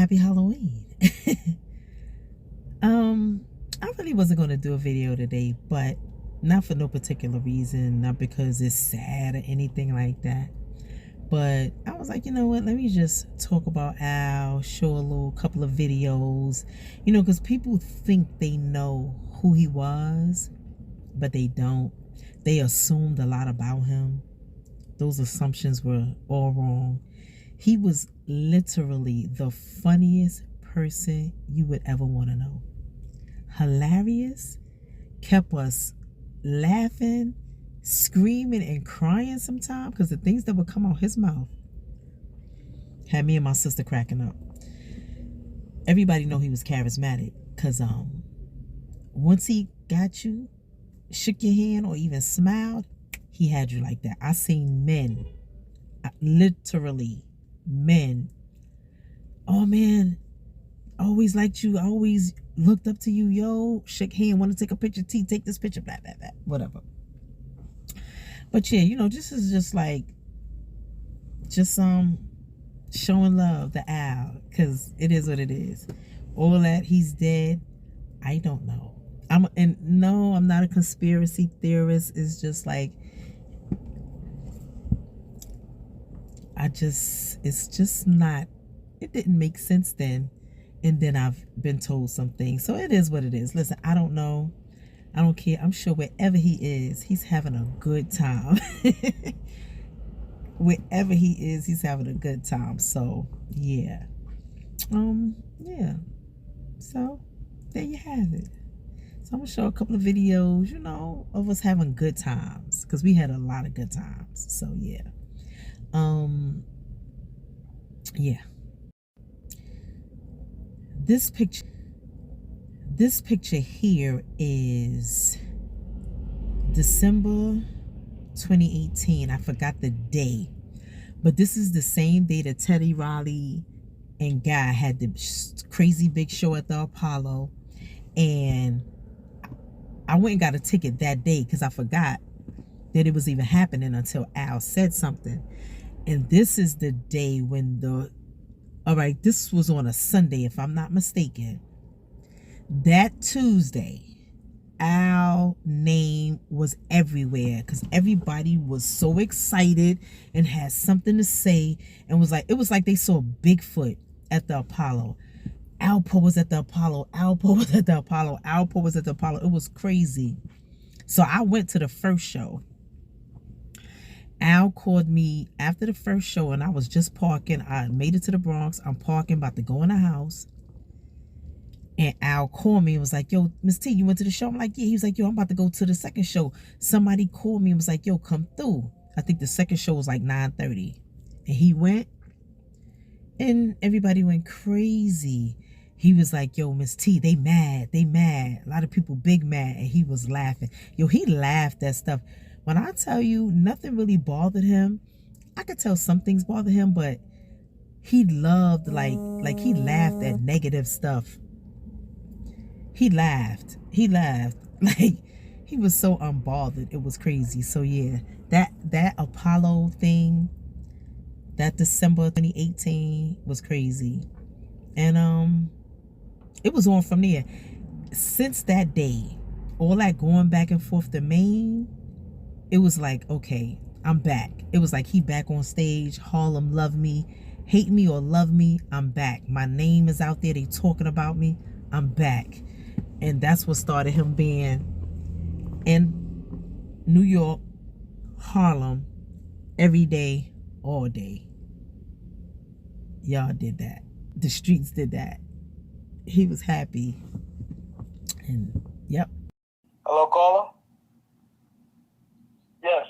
Happy Halloween. I really wasn't going to do a video today, but not for no particular reason, not because it's sad or anything like that. But I was like, you know what, let me just talk about Al, show a little couple of videos, because people think they know who he was, but they don't. They assumed a lot about him. Those assumptions were all wrong. He was literally the funniest person you would ever want to know. Hilarious, kept us laughing, screaming and crying sometimes because the things that would come out his mouth had me and my sister cracking up. Everybody know he was charismatic because once he got you, shook your hand or even smiled, he had you like that. I seen men, literally men, oh man, I always liked you, I always looked up to you, yo, shook hand, want to take a picture, take this picture, blah blah blah, whatever. But yeah, this is just like showing love to Al, because it is what it is. All that he's dead, I don't know. No, I'm not a conspiracy theorist. It's just like it's just not, it didn't make sense then, and then I've been told something, so it is what it is. Listen, I don't know, I don't care. I'm sure wherever he is, he's having a good time. Wherever he is, he's having a good time. So yeah, yeah, so there you have it. So I'm gonna show a couple of videos, of us having good times, because we had a lot of good times. So yeah. Yeah. This picture here is December 2018. I forgot the day, but this is the same day that Teddy Riley and Guy had the crazy big show at the Apollo, and I went and got a ticket that day because I forgot that it was even happening until Al said something. And this is the day when this was on a Sunday, if I'm not mistaken. That Tuesday, Al's name was everywhere because everybody was so excited and had something to say, and it was like they saw Bigfoot at the Apollo. Alpo was at the Apollo. Alpo was at the Apollo. Alpo was at the Apollo. It was crazy. So I went to the first show. Al called me after the first show, and I was just parking. I made it to the Bronx. I'm parking, about to go in the house. And Al called me and was like, yo, Miss T, you went to the show? I'm like, yeah. He was like, yo, I'm about to go to the second show. Somebody called me and was like, yo, come through. I think the second show was like 9:30. And he went, and everybody went crazy. He was like, yo, Miss T, they mad. A lot of people big mad. And he was laughing. Yo, he laughed at stuff. When I tell you nothing really bothered him, I could tell some things bothered him, but he loved, like he laughed at negative stuff. He laughed. Like, he was so unbothered. It was crazy. So yeah, that Apollo thing, that December 2018 was crazy. And it was on from there. Since that day, all that going back and forth to Maine, it was like, okay, I'm back. It was like he back on stage. Harlem love me. Hate me or love me, I'm back. My name is out there. They talking about me. I'm back. And that's what started him being in New York, Harlem, every day, all day. Y'all did that. The streets did that. He was happy. And yep. Hello, caller? Yes.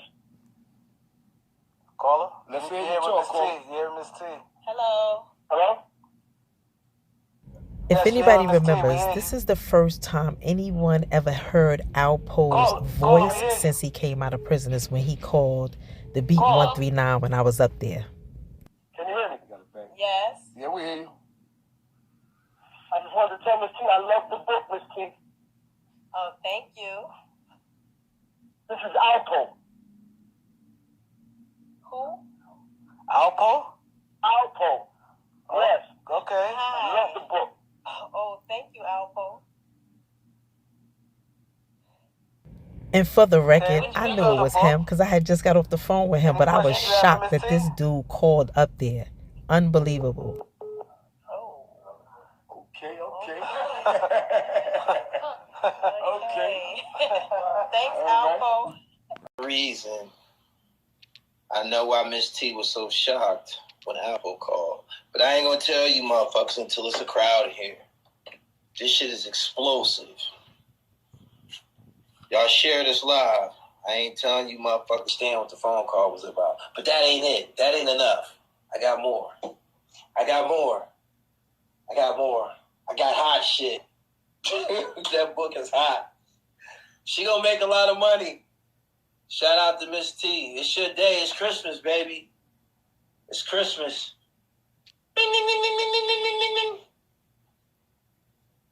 Caller? Let's hear you talk, caller. Yeah, Miss T. Hello. Hello? If Yes, anybody yeah, Miss T, remembers, this is the first time anyone ever heard Alpo's voice since he came out of prison, is when he called the Beat 139 when I was up there. Can you hear me? Yes. Yeah, we hear you. I just wanted to tell Miss T I love the book, Miss T. Oh, thank you. This is Alpo. Who? Alpo? Alpo. Yes. Okay. Hi. I love the book. Oh, thank you, Alpo. And for the record, Okay. I knew it was him because I had just got off the phone with him, but I was shocked that this dude called up there. Unbelievable. Oh. Okay. Okay. Thanks, All Alpo. Reason I know why Miss T was so shocked when Apple called. But I ain't gonna tell you motherfuckers until it's a crowd here. This shit is explosive. Y'all share this live. I ain't telling you motherfuckers understand what the phone call was about. But that ain't it. That ain't enough. I got more. I got hot shit. That book is hot. She gonna make a lot of money. Shout out to Miss T. It's your day. It's Christmas, baby. It's Christmas. Bing, bing, bing, bing, bing, bing, bing, bing, bing.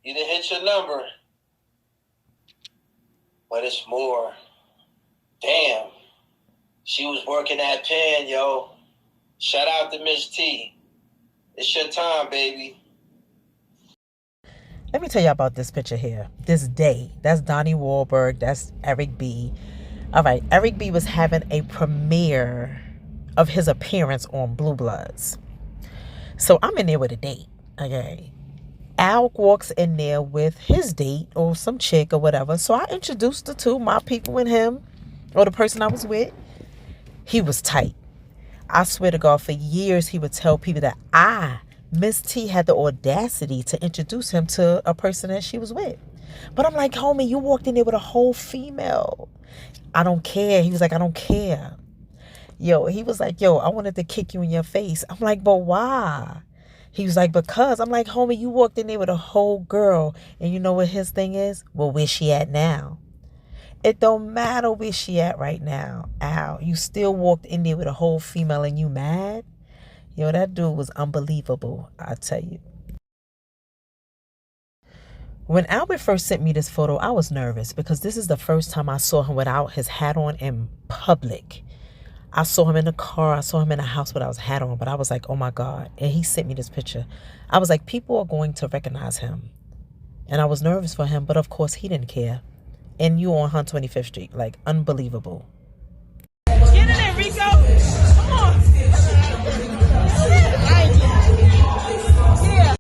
You done hit your number. But it's more. Damn. She was working that pen, yo. Shout out to Miss T. It's your time, baby. Let me tell you about this picture here. This day. That's Donnie Wahlberg. That's Eric B. All right. Eric B was having a premiere of his appearance on Blue Bloods. So I'm in there with a date. Okay. Al walks in there with his date or some chick or whatever. So I introduced the two, my people and him, or the person I was with. He was tight. I swear to God, for years he would tell people that Miss T, had the audacity to introduce him to a person that she was with. But I'm like, homie, you walked in there with a whole female. I don't care. He was like, I don't care. He was like, I wanted to kick you in your face. I'm like, but why? He was like, because. I'm like, homie, you walked in there with a whole girl. And you know what his thing is? Well, where's she at now? It don't matter where she at right now, Al. You still walked in there with a whole female and you mad? That dude was unbelievable, I tell you. When Albert first sent me this photo, I was nervous because this is the first time I saw him without his hat on in public. I saw him in the car. I saw him in the house without his hat on, but I was like, oh my God. And he sent me this picture. I was like, people are going to recognize him. And I was nervous for him, but of course he didn't care. And you on 125th Street, like unbelievable. Get in there, Rico. Come on. Yeah.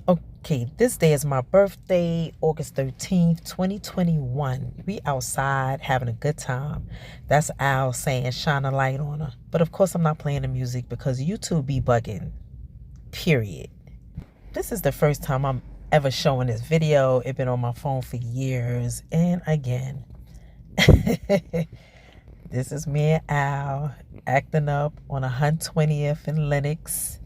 Okay, this day is my birthday, August 13th, 2021. We outside having a good time. That's Al saying shine a light on her. But of course I'm not playing the music because YouTube be bugging. Period. This is the first time I'm ever showing this video. It's been on my phone for years. And again, this is me and Al acting up on 120th and Lenox.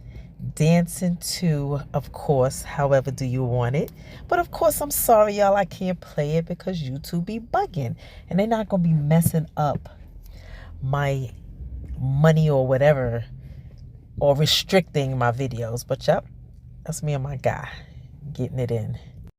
Dancing to, of course, However Do You Want It. But of course, I'm sorry, y'all, I can't play it because YouTube be bugging. And they're not going to be messing up my money or whatever, or restricting my videos. But yep, that's me and my guy getting it in.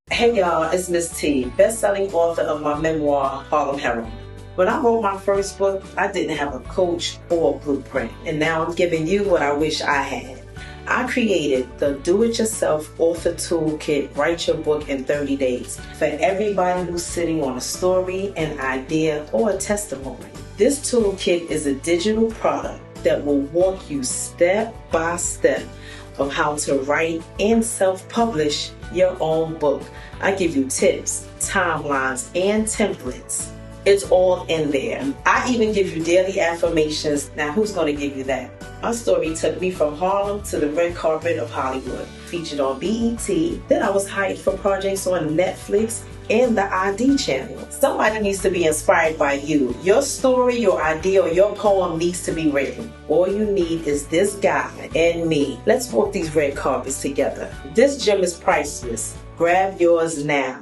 Hey y'all, it's Miss T, best-selling author of my memoir, Harlem Heroine. When I wrote my first book, I didn't have a coach or a blueprint. And now I'm giving you what I wish I had. I created the Do-It-Yourself Author Toolkit, Write Your Book in 30 Days, for everybody who's sitting on a story, an idea, or a testimony. This toolkit is a digital product that will walk you step by step of how to write and self-publish your own book. I give you tips, timelines, and templates. It's all in there. I even give you daily affirmations. Now, who's going to give you that? My story took me from Harlem to the red carpet of Hollywood. Featured on BET. Then I was hired for projects on Netflix and the ID channel. Somebody needs to be inspired by you. Your story, your idea, or your poem needs to be written. All you need is this guy and me. Let's walk these red carpets together. This gem is priceless. Grab yours now.